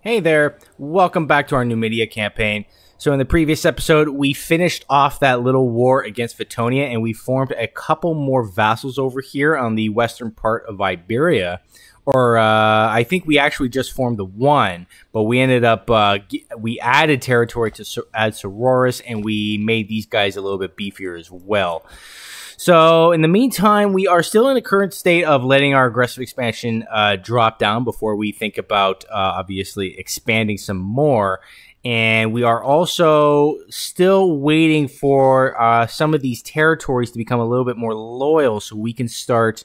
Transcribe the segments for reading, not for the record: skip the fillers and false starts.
Hey there, welcome back to our Numidia campaign. So in the previous episode, we finished off that little war against Vitonia, and we formed a couple more vassals over here on the western part of Iberia. Or I think we actually just formed the one, but we ended up, we added territory to add Sororis, and we made these guys a little bit beefier as well. So, in the meantime, we are still in the current state of letting our aggressive expansion drop down before we think about, obviously, expanding some more. And we are also still waiting for some of these territories to become a little bit more loyal so we can start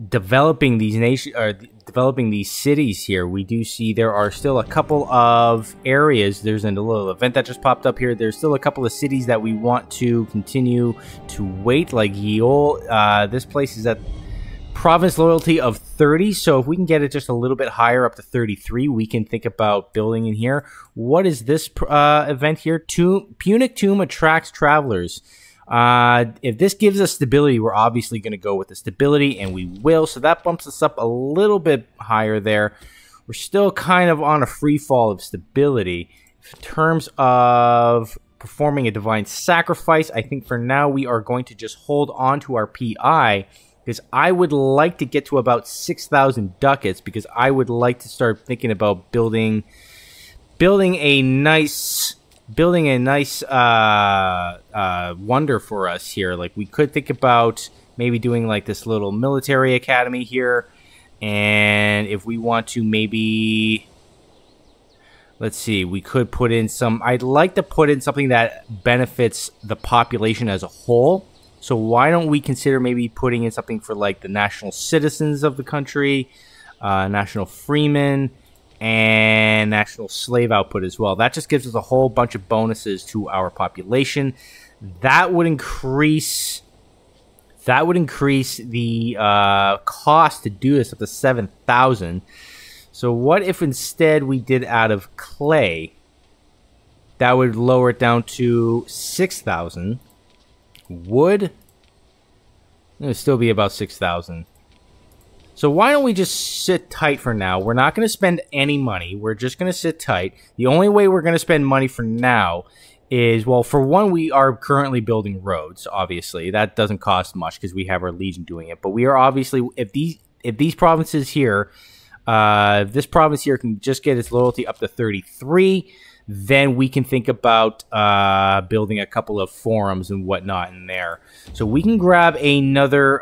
developing these cities here. We do see there are still a couple of areas. There's a little event that just popped up here. There's still a couple of cities that we want to continue to wait, like Yeol. This place is at province loyalty of 30, so if we can get it just a little bit higher, up to 33, we can think about building in here. What is this event here? Punic Tomb attracts travelers. If this gives us stability, we're obviously going to go with the stability, and we will. So that bumps us up a little bit higher there. We're still kind of on a free fall of stability. In terms of performing a divine sacrifice, I think for now we are going to just hold on to our PI, because I would like to get to about 6,000 ducats, because I would like to start thinking about building a nice wonder for us here. Like, we could think about maybe doing like this little military academy here, and if we want to, maybe, let's see, we could put in some, I'd like to put in something that benefits the population as a whole. So why don't we consider maybe putting in something for like the national citizens of the country, national freemen, and national slave output as well. That just gives us a whole bunch of bonuses to our population. That would increase the cost to do this up to 7,000. So what if instead we did out of clay? That would lower it down to 6,000. Wood? It would still be about 6,000. So why don't we just sit tight for now? We're not going to spend any money. We're just going to sit tight. The only way we're going to spend money for now is, well, for one, we are currently building roads, obviously. That doesn't cost much because we have our legion doing it. But we are obviously, if these provinces here, this province here can just get its loyalty up to 33, then we can think about building a couple of forums and whatnot in there. So we can grab another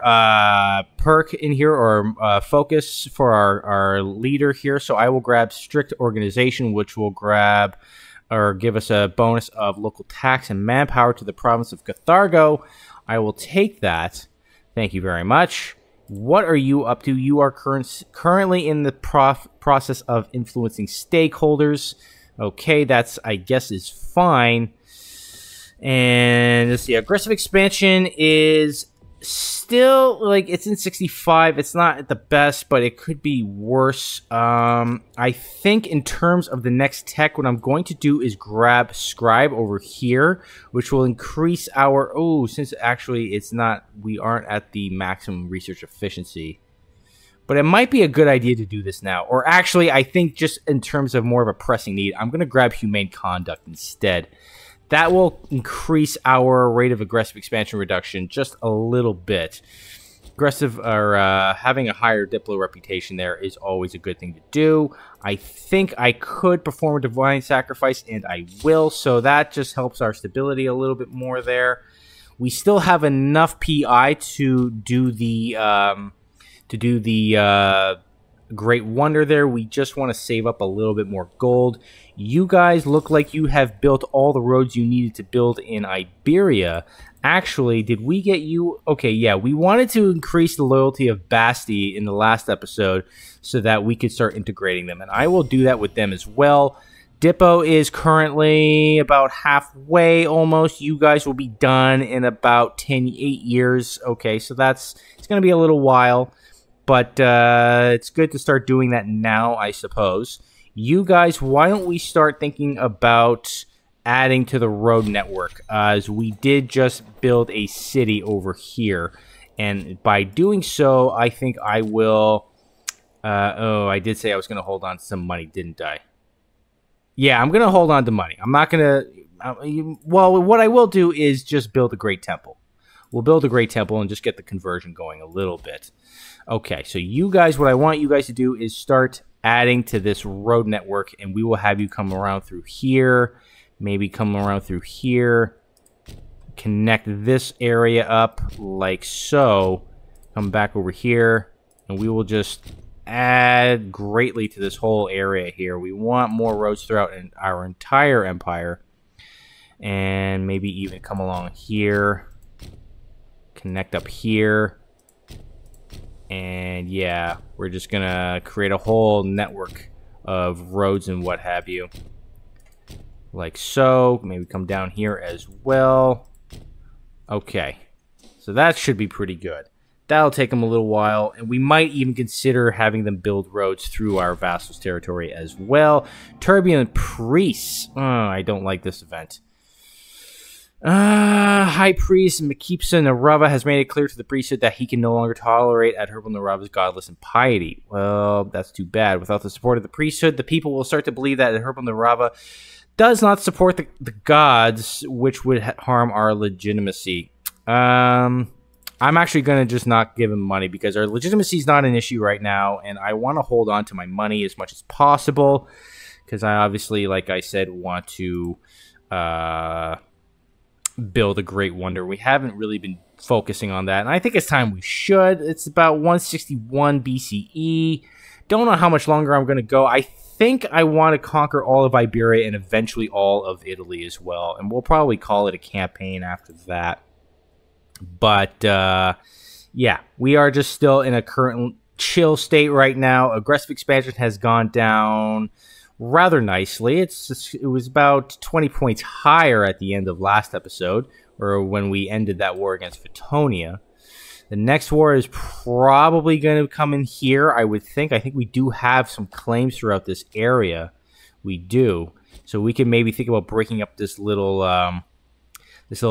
perk in here, or focus for our leader here. So I will grab strict organization, which will grab or give us a bonus of local tax and manpower to the province of Cathargo. I will take that. Thank you very much. What are you up to? You are currently in the process of influencing stakeholders. Okay, that's, I guess, is fine. And let's see, aggressive expansion is still, like, it's in 65. It's not the best, but it could be worse. I think in terms of the next tech, what I'm going to do is grab Scribe over here, which will increase our, oh, since actually it's not, we aren't at the maximum research efficiency. But it might be a good idea to do this now. Or actually, I think just in terms of more of a pressing need, I'm going to grab Humane Conduct instead. That will increase our rate of aggressive expansion reduction just a little bit. Aggressive, or having a higher Diplo reputation there is always a good thing to do. I think I could perform a divine sacrifice, and I will. So that just helps our stability a little bit more there. We still have enough PI to do the Great Wonder there. We just want to save up a little bit more gold. You guys look like you have built all the roads you needed to build in Iberia. Actually, did we get you? Okay, yeah, we wanted to increase the loyalty of Basti in the last episode so that we could start integrating them, and I will do that with them as well. Dipo is currently about halfway almost. You guys will be done in about 8 years. Okay, so it's going to be a little while. But it's good to start doing that now, I suppose. You guys, why don't we start thinking about adding to the road network? As we did just build a city over here. And by doing so, I think I will Oh, I did say I was going to hold on to some money, didn't I? Yeah, I'm going to hold on to money. I'm not going to... well, what I will do is just build a great temple. We'll build a great temple and just get the conversion going a little bit. Okay, so you guys, what I want you guys to do is start adding to this road network, and we will have you come around through here, maybe come around through here, connect this area up like so, come back over here, and we will just add greatly to this whole area here. We want more roads throughout our entire empire, and maybe even come along here, connect up here, and yeah, we're just gonna create a whole network of roads and what have you, like so. Maybe come down here as well. Okay, so that should be pretty good. That'll take them a little while, and we might even consider having them build roads through our vassals' territory as well. Turbulent Priests. Oh, I don't like this event. High Priest Mekipsa Narava has made it clear to the priesthood that he can no longer tolerate Adherbal Narava's godless impiety. Well, that's too bad. Without the support of the priesthood, the people will start to believe that Adherbal Narava does not support the gods, which would harm our legitimacy. I'm actually going to just not give him money because our legitimacy is not an issue right now, and I want to hold on to my money as much as possible because I obviously, like I said, want to build a great wonder. We haven't really been focusing on that, and I think it's time we should. It's about 161 BCE. Don't know how much longer I'm going to go. I think I want to conquer all of Iberia and eventually all of Italy as well, and we'll probably call it a campaign after that. But, yeah, we are just still in a current chill state right now. Aggressive expansion has gone down rather nicely. It was about 20 points higher at the end of last episode, or when we ended that war against Fitonia. The next war is probably going to come in here, I would think. I think we do have some claims throughout this area. We do. So we can maybe think about breaking up this little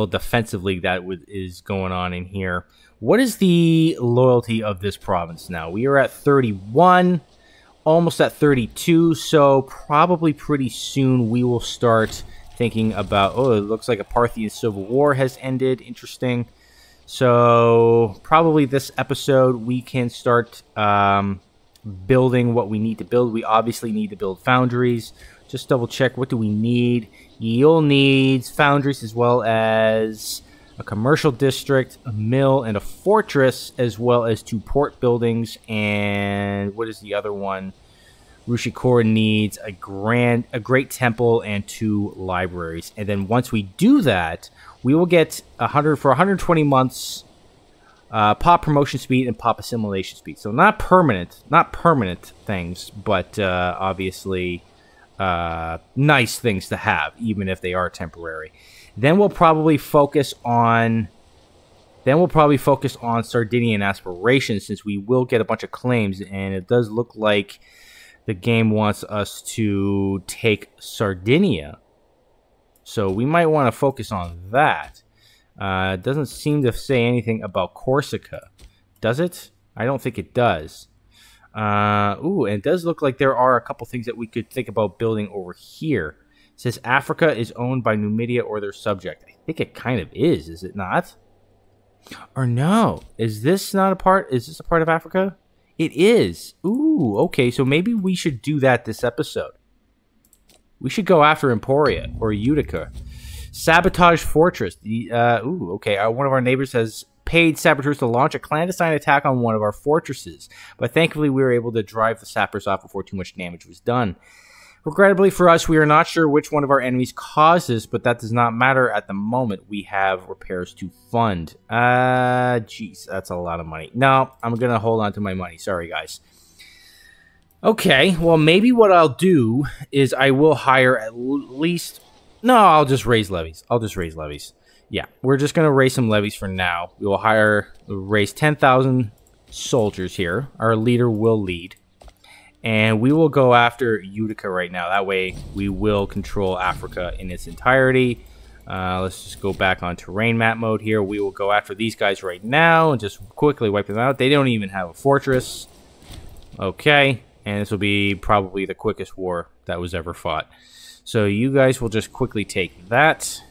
defensive league that is going on in here. What is the loyalty of this province now? We are at 31, almost at 32, so probably pretty soon we will start thinking about, oh, it looks like a Parthian civil war has ended. Interesting. So probably this episode we can start building what we need to build. We obviously need to build foundries. Just double check, what do we need? You'll need foundries as well as a commercial district, a mill, and a fortress, as well as 2 port buildings. And what is the other one? Rushikora needs a great temple and 2 libraries. And then once we do that, we will get 120 months pop promotion speed and pop assimilation speed. So not permanent things, but obviously nice things to have, even if they are temporary. Then we'll probably focus on Sardinian aspirations, since we will get a bunch of claims, and it does look like the game wants us to take Sardinia. So we might want to focus on that. It doesn't seem to say anything about Corsica, does it? I don't think it does. Ooh, and it does look like there are a couple things that we could think about building over here. It says Africa is owned by Numidia or their subject. I think it kind of is it not? Or no? Is this not a part? Is this a part of Africa? It is. Ooh, okay, so maybe we should do that this episode. We should go after Emporia or Utica. Sabotage Fortress. Ooh, okay, one of our neighbors has paid saboteurs to launch a clandestine attack on one of our fortresses, but thankfully we were able to drive the sappers off before too much damage was done. Regrettably for us, we are not sure which one of our enemies caused this, but that does not matter at the moment. We have repairs to fund. Jeez, that's a lot of money. No, I'm gonna hold on to my money. Sorry, guys. Okay, well, maybe what I'll do is I will hire at least... No, I'll just raise levies. Yeah, we're just going to raise some levies for now. We will raise 10,000 soldiers here. Our leader will lead. And we will go after Utica right now. That way, we will control Africa in its entirety. Let's just go back on terrain map mode here. We will go after these guys right now and just quickly wipe them out. They don't even have a fortress. Okay, and this will be probably the quickest war that was ever fought. So you guys will just quickly take that,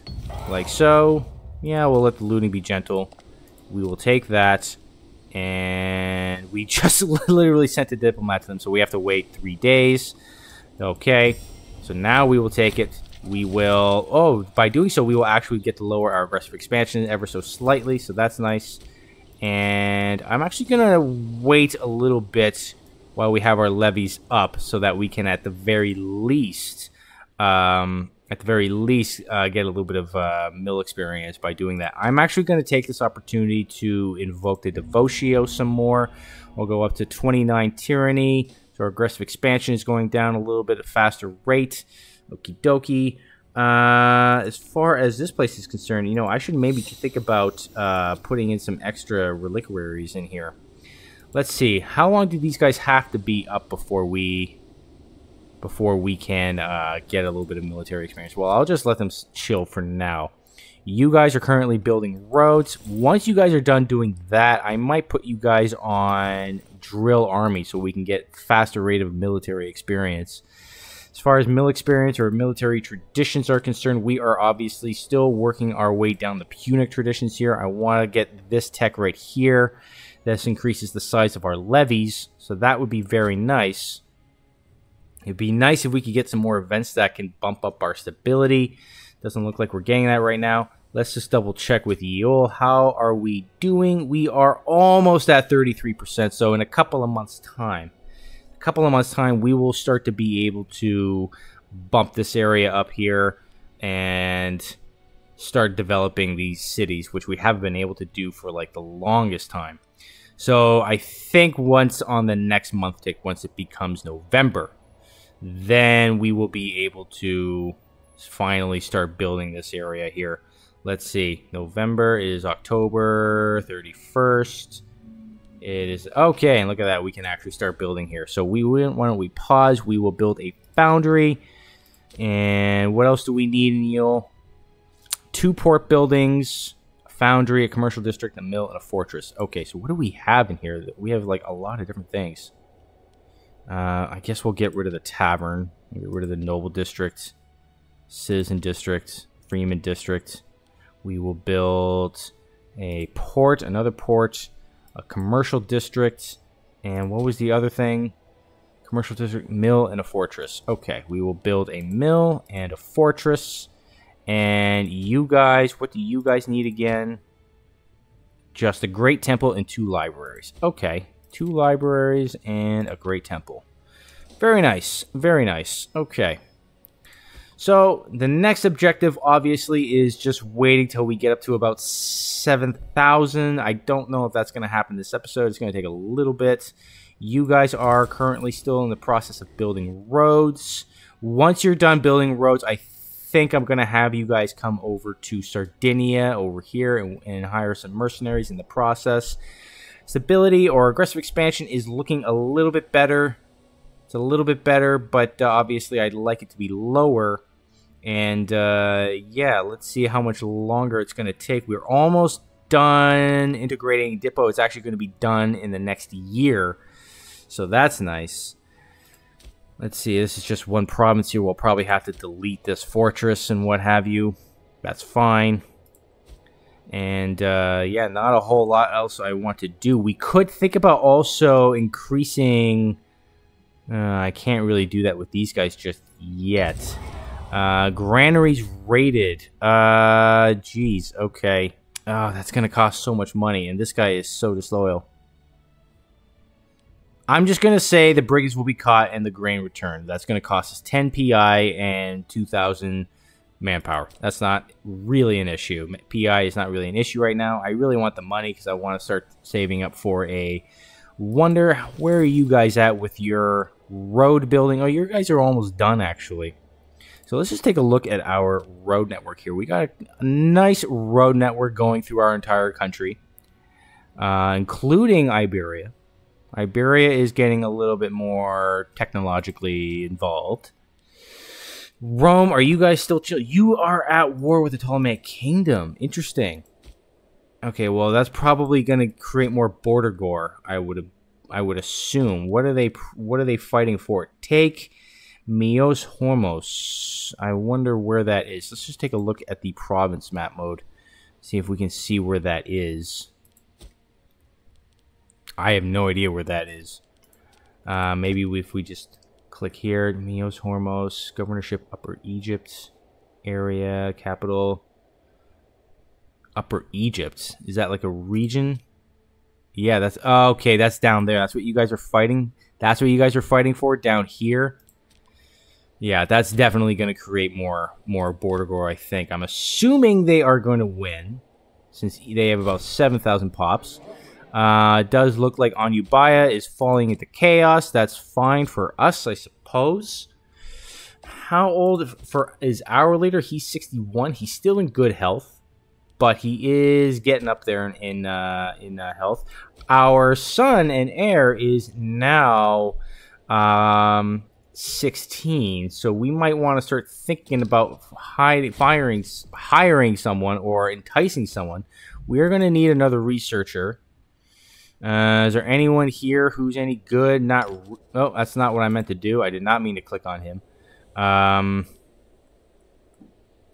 like so. Yeah, we'll let the looting be gentle. We will take that, and we just literally sent a diplomat to them, so we have to wait 3 days. Okay, so now we will take it. We will... Oh, by doing so, we will actually get to lower our aggressive expansion ever so slightly, so that's nice. And I'm actually going to wait a little bit while we have our levies up so that we can, at the very least... get a little bit of mill experience by doing that. I'm actually going to take this opportunity to invoke the Devotio some more. We'll go up to 29 Tyranny. So our aggressive expansion is going down a little bit at a faster rate. Okie dokie. As far as this place is concerned, you know, I should maybe think about putting in some extra reliquaries in here. Let's see. How long do these guys have to be up before we can get a little bit of military experience? Well, I'll just let them chill for now. You guys are currently building roads. Once you guys are done doing that, I might put you guys on drill army so we can get faster rate of military experience. As far as mill experience or military traditions are concerned, we are obviously still working our way down the Punic traditions here. I want to get this tech right here. This increases the size of our levies, so that would be very nice. It'd be nice if we could get some more events that can bump up our stability. Doesn't look like we're getting that right now. Let's just double check with Yule. How are we doing? We are almost at 33%. So in a couple of months' time, we will start to be able to bump this area up here and start developing these cities, which we haven't been able to do for like the longest time. So I think once on the next month tick, once it becomes November, then we will be able to finally start building this area here. Let's see. November is October 31st. It is okay, and look at that. We can actually start building here. So why don't we pause? We will build a foundry. And what else do we need in Yule? 2 port buildings, a foundry, a commercial district, a mill, and a fortress. Okay, so what do we have in here? We have like a lot of different things. I guess we'll get rid of the tavern. We'll get rid of the noble district, citizen district, freeman district. We will build a port, another port, a commercial district, and what was the other thing? Commercial district, mill, and a fortress. Okay, we will build a mill and a fortress. And you guys, what do you guys need again? Just a great temple and 2 libraries. Okay, 2 libraries and a great temple. Very nice, very nice. Okay. So, the next objective, obviously, is just waiting till we get up to about 7,000. I don't know if that's going to happen this episode. It's going to take a little bit. You guys are currently still in the process of building roads. Once you're done building roads, I think I'm going to have you guys come over to Sardinia over here and hire some mercenaries in the process. Stability or aggressive expansion is looking a little bit better. It's a little bit better, but obviously I'd like it to be lower. And yeah, let's see how much longer it's going to take. We're almost done integrating Dipo. It's actually going to be done in the next year. So that's nice. Let's see, this is just one province here. We'll probably have to delete this fortress and what have you. That's fine. And yeah, not a whole lot else I want to do. We could think about also increasing... I can't really do that with these guys just yet. Granaries raided. Geez, okay. Oh, that's going to cost so much money, and this guy is so disloyal. I'm just going to say the brigands will be caught and the grain returned. That's going to cost us 10 PI and 2,000 manpower. That's not really an issue. PI is not really an issue right now. I really want the money because I want to start saving up for a wonder. Where are you guys at with your road building? Oh, you guys are almost done, actually. So let's just take a look at our road network here. We got a nice road network going through our entire country, including Iberia. Iberia is getting a little bit more technologically involved. Rome, are you guys still chill? You are at war with the Ptolemaic Kingdom. Interesting. Okay, well, that's probably going to create more border gore, I would I would assume. What are they fighting for? Take Mios Hormos. I wonder where that is. Let's just take a look at the province map mode. See if we can see where that is. I have no idea where that is. Maybe if we just click here, Mios Hormos, governorship Upper Egypt, area, capital, Upper Egypt. Is that like a region? Yeah, that's okay. That's down there. That's what you guys are fighting. That's what you guys are fighting for down here. Yeah, that's definitely going to create more border gore, I think. I'm assuming they are going to win, since they have about 7,000 pops. It does look like Onubaya is falling into chaos. That's fine for us, I suppose. How old is our leader? He's 61. He's still in good health, but he is getting up there in health. Our son and heir is now 16, so we might want to start thinking about hiring someone or enticing someone. We're going to need another researcher. Is there anyone here who's any good? Oh, that's not what I meant to do. I did not mean to click on him.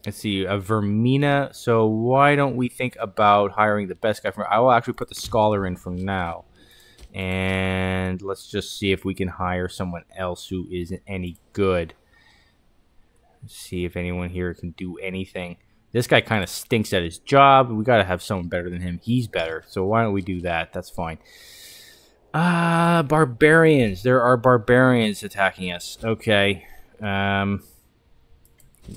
Let's see, Vermina. So why don't we think about hiring the best guy from... I will actually put the scholar in from now. And let's just see if we can hire someone else who isn't any good. Let's see if anyone here can do anything. This guy kind of stinks at his job. We got to have someone better than him. He's better. So why don't we do that? That's fine. Barbarians. There are barbarians attacking us. Okay.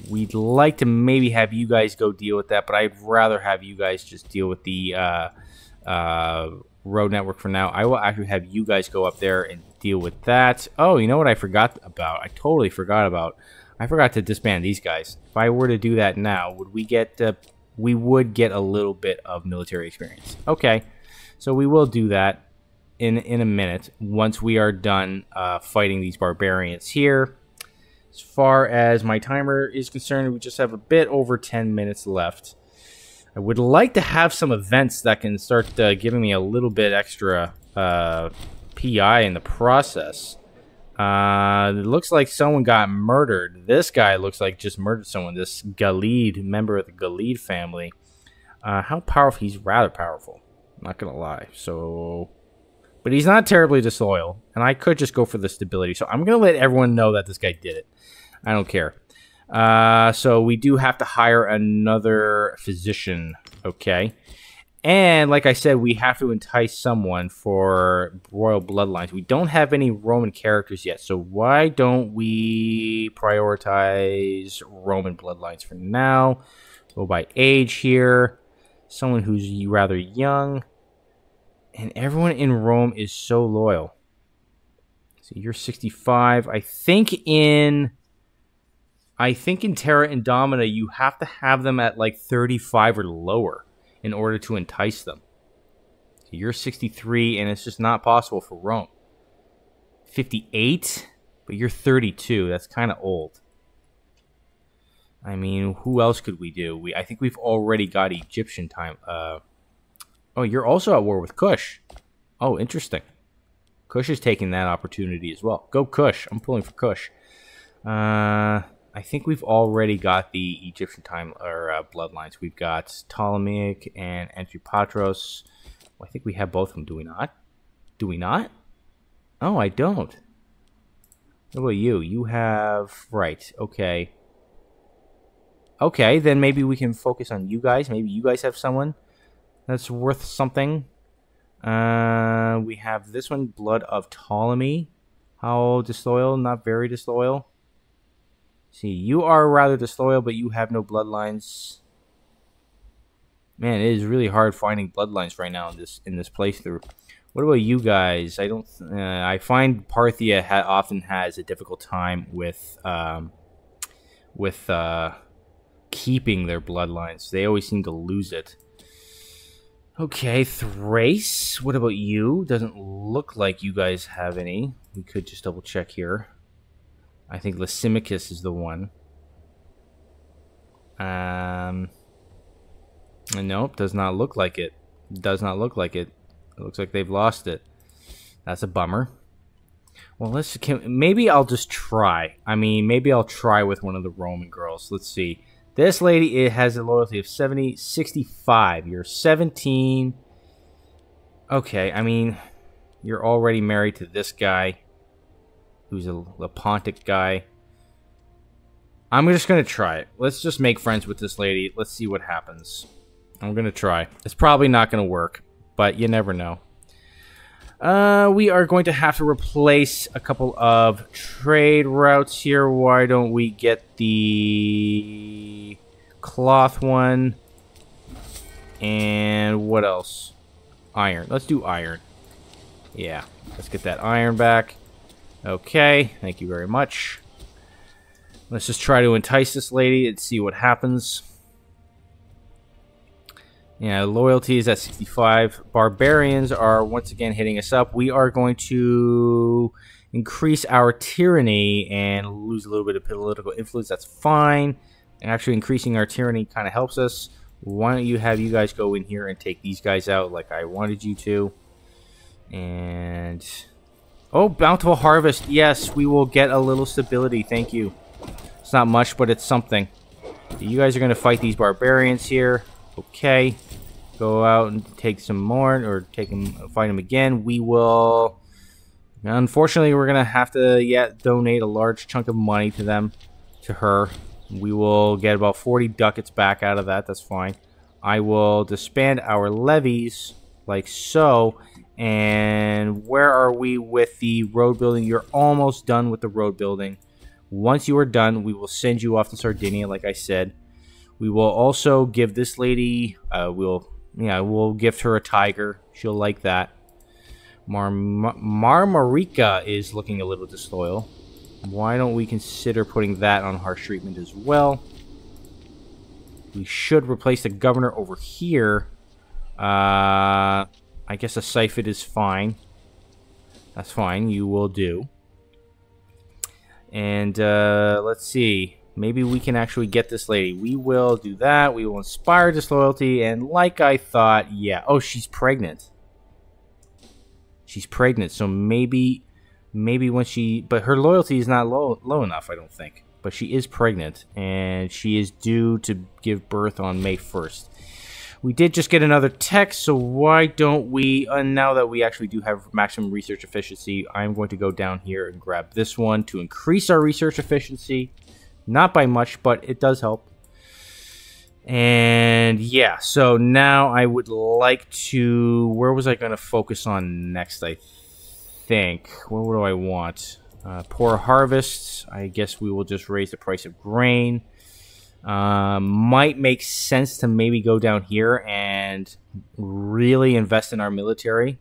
We'd like to maybe have you guys go deal with that, but I'd rather have you guys just deal with the road network for now. I will actually have you guys go up there and deal with that. Oh, you know what I forgot about? I totally forgot about. I forgot to disband these guys. If I were to do that now, would we get... we would get a little bit of military experience. Okay, so we will do that in a minute once we are done fighting these barbarians here. As far as my timer is concerned, we just have a bit over 10 minutes left. I would like to have some events that can start giving me a little bit extra PI in the process. It looks like someone got murdered. This guy looks like just murdered someone. This Galid, member of the Galid family. How powerful? He's rather powerful. I'm not going to lie. So... But he's not terribly disloyal, and I could just go for the stability. So I'm going to let everyone know that this guy did it. I don't care. So we do have to hire another physician, okay? And like I said, we have to entice someone for royal bloodlines. We don't have any Roman characters yet, so why don't we prioritize Roman bloodlines for now? Go by age here. Someone who's rather young. And everyone in Rome is so loyal. So you're 65. I think in Terra Indomita, you have to have them at like 35 or lower in order to entice them. So you're 63, and it's just not possible for Rome. 58, but you're 32. That's kind of old. I mean, who else could we do? I think we've already got Egyptian time. Oh, you're also at war with Kush. Oh, interesting. Kush is taking that opportunity as well. Go Kush. I'm pulling for Kush. I think we've already got the Egyptian time or bloodlines. We've got Ptolemaic and Antiquity. I think we have both of them. Do we not? Do we not? Oh, I don't. What about you? You have... Right. Okay. Okay, then maybe we can focus on you guys. Maybe you guys have someone that's worth something. We have this one, Blood of Ptolemy. How disloyal? Not very disloyal. See, you are rather disloyal, but you have no bloodlines. Man, it is really hard finding bloodlines right now in this playthrough. What about you guys? I don't. I find Parthia often has a difficult time with keeping their bloodlines. They always seem to lose it. Okay, Thrace. What about you? Doesn't look like you guys have any. We could just double check here. I think Lysimachus is the one. Nope, does not look like it. Does not look like it. It looks like they've lost it. That's a bummer. Well, maybe I'll just try. I mean, maybe I'll try with one of the Roman girls. Let's see. This lady, it has a loyalty of 70, 65. You're 17. Okay, I mean, you're already married to this guy, who's a Pontic guy. I'm just going to try it. Let's just make friends with this lady. Let's see what happens. I'm going to try. It's probably not going to work, but you never know. We are going to have to replace a couple of trade routes here. Why don't we get the cloth one? And what else? Iron. Let's do iron. Yeah, let's get that iron back. Okay, thank you very much. Let's just try to entice this lady and see what happens. Yeah, loyalty is at 65. Barbarians are once again hitting us up. We are going to increase our tyranny and lose a little bit of political influence. That's fine. Actually, increasing our tyranny kind of helps us. Why don't you have you guys go in here and take these guys out like I wanted you to. And... oh, bountiful harvest. Yes, we will get a little stability. Thank you. It's not much, but it's something. You guys are going to fight these barbarians here. Okay, go out and take some more, or fight them again. We will. Unfortunately, we're gonna have to donate a large chunk of money to them, to her. We will get about 40 ducats back out of that. That's fine. I will disband our levies like so. And where are we with the road building? You're almost done with the road building. Once you are done, we will send you off to Sardinia, like I said. We will also give this lady, we'll gift her a tiger. She'll like that. Marmarica is looking a little disloyal. Why don't we consider putting that on harsh treatment as well? We should replace the governor over here. I guess a Siphid is fine. That's fine. You will do. And let's see. Maybe we can actually get this lady. We will do that. We will inspire disloyalty. And like I thought, yeah. Oh, she's pregnant. She's pregnant. So maybe when she... but her loyalty is not low enough, I don't think. But she is pregnant. And she is due to give birth on May 1st. We did just get another text. So why don't we... now that we actually do have maximum research efficiency, I'm going to go down here and grab this one to increase our research efficiency. Not by much, but it does help. And yeah, so now I would like to... where was I going to focus on next, I think? What do I want? Poor harvests. I guess we will just raise the price of grain. Might make sense to maybe go down here and really invest in our military.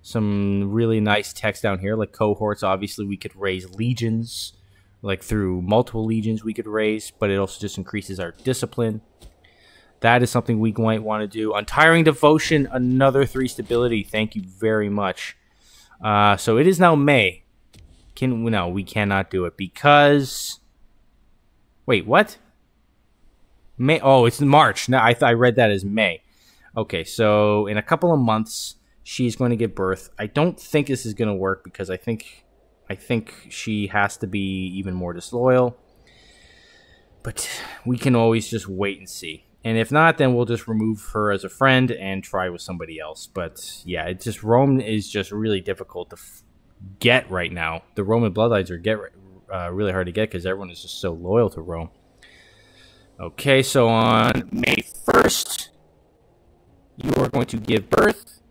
Some really nice techs down here, like cohorts. Obviously, we could raise legions. Like through multiple legions we could raise, but it also just increases our discipline. That is something we might want to do. Untiring devotion, another 3 stability. Thank you very much. So it is now May. No, we cannot do it because... wait, what? May? Oh, it's March. No, I read that as May. Okay, so in a couple of months, she's going to give birth. I don't think this is going to work because I think she has to be even more disloyal. But we can always just wait and see. And if not, then we'll just remove her as a friend and try with somebody else. But yeah, it's just Rome is just really difficult to get right now. The Roman bloodlines are really hard to get because everyone is just so loyal to Rome. Okay, so on May 1st, you are going to give birth.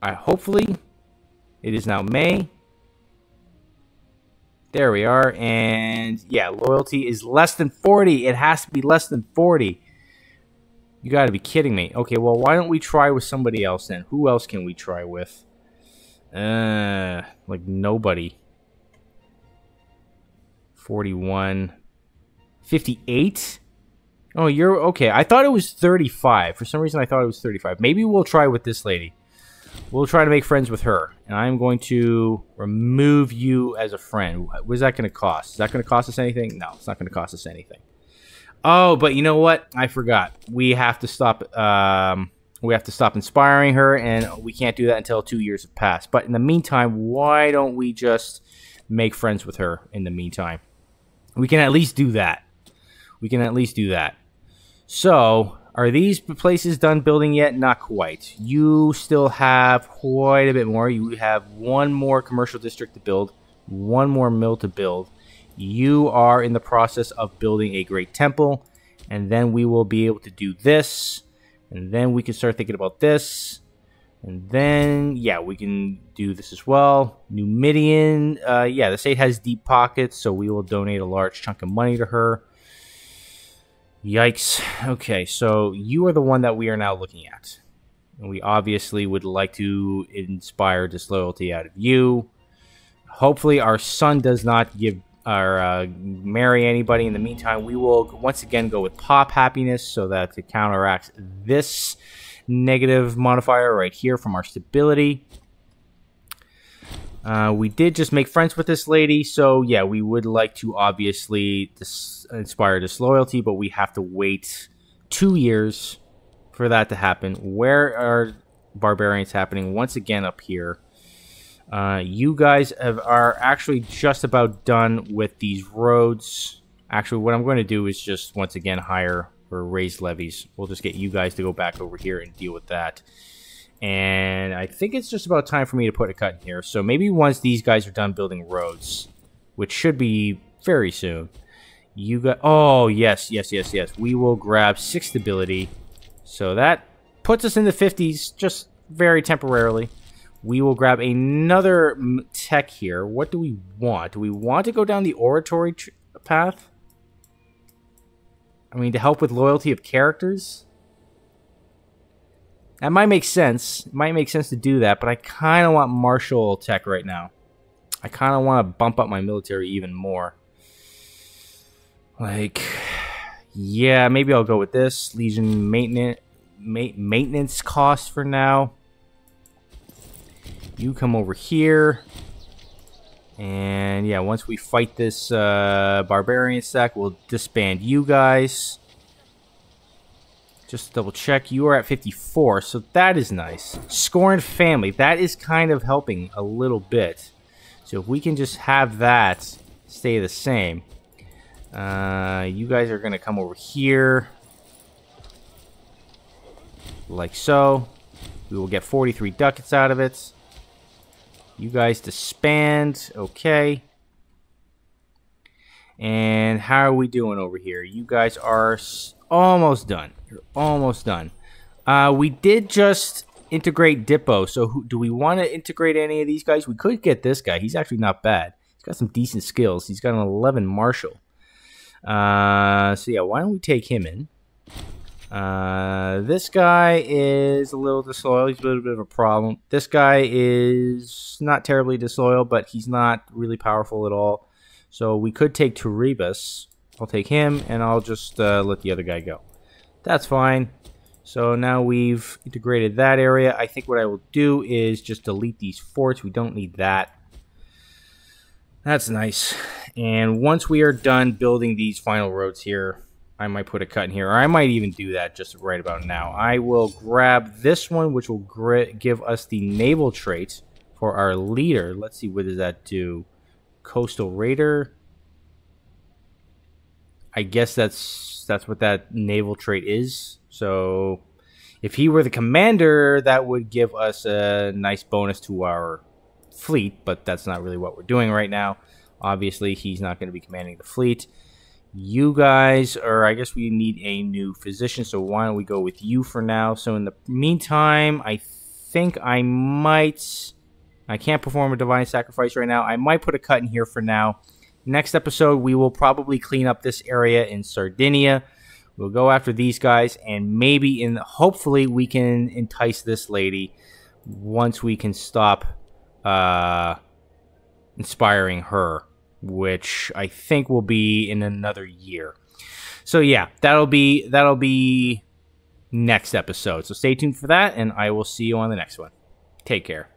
Hopefully, it is now May. There we are, and yeah, loyalty is less than 40. It has to be less than 40. You gotta be kidding me. Okay, well, why don't we try with somebody else then? Who else can we try with? Like nobody. 41. 58? Oh, you're okay. I thought it was 35. For some reason, I thought it was 35. Maybe we'll try with this lady. We'll try to make friends with her. And I'm going to remove you as a friend. What is that going to cost? Is that going to cost us anything? No, it's not going to cost us anything. Oh, but you know what? I forgot. We have to stop We have to stop inspiring her, and we can't do that until 2 years have passed. But in the meantime, why don't we just make friends with her in the meantime? We can at least do that. We can at least do that. So, are these places done building yet? Not quite. You still have quite a bit more. You have one more commercial district to build, one more mill to build. You are in the process of building a great temple, and then we will be able to do this, and then we can start thinking about this, and then, yeah, we can do this as well. Numidian, yeah, the state has deep pockets, so we will donate a large chunk of money to her. Yikes. Okay, so you are the one that we are now looking at. And we obviously would like to inspire disloyalty out of you. Hopefully our son does not give or marry anybody. In the meantime, we will once again go with pop happiness so that to counteract this negative modifier right here from our stability. We did just make friends with this lady, so yeah, we would like to obviously inspire disloyalty, but we have to wait 2 years for that to happen. Where are barbarians happening? Once again up here. You guys are actually just about done with these roads. Actually, what I'm going to do is just once again hire or raise levies. We'll just get you guys to go back over here and deal with that. And I think it's just about time for me to put a cut in here. So maybe once these guys are done building roads, which should be very soon, you got... Oh, yes. We will grab 6 stability. So that puts us in the 50s just very temporarily. We will grab another tech here. What do we want? Do we want to go down the oratory path? I mean, to help with loyalty of characters? That might make sense. It might make sense to do that, but I kind of want martial tech right now. I kind of want to bump up my military even more. Like, yeah, maybe I'll go with this. Legion maintenance cost for now. You come over here. And yeah, once we fight this barbarian stack, we'll disband you guys. Just to double check, you are at 54, so that is nice. Scorned family, that is kind of helping a little bit. So if we can just have that stay the same. You guys are going to come over here. Like so. We will get 43 ducats out of it. You guys disband, okay. And how are we doing over here? You guys are almost done. You're almost done. We did just integrate Dipo, so do we want to integrate any of these guys? We could get this guy. He's actually not bad. He's got some decent skills. He's got an 11 martial. So yeah, why don't we take him in? This guy is a little disloyal. He's a little bit of a problem. This guy is not terribly disloyal, but he's not really powerful at all. So we could take Turibus. I'll take him, and I'll just let the other guy go. That's fine. So now we've integrated that area. I think what I will do is just delete these forts. We don't need that. That's nice. And once we are done building these final roads here, I might put a cut in here, or I might even do that just right about now. I will grab this one, which will give us the naval trait for our leader. Let's see, what does that do? Coastal Raider. I guess that's what that naval trait is. So if he were the commander, that would give us a nice bonus to our fleet, but that's not really what we're doing right now. Obviously, he's not going to be commanding the fleet. You guys, or I guess we need a new physician, so why don't we go with you for now? So in the meantime, I think I can't perform a divine sacrifice right now. I might put a cut in here for now. Next episode, we will probably clean up this area in Sardinia. We'll go after these guys, and maybe hopefully we can entice this lady once we can stop inspiring her, which I think will be in another year. So yeah, that'll be next episode. So stay tuned for that, and I will see you on the next one. Take care.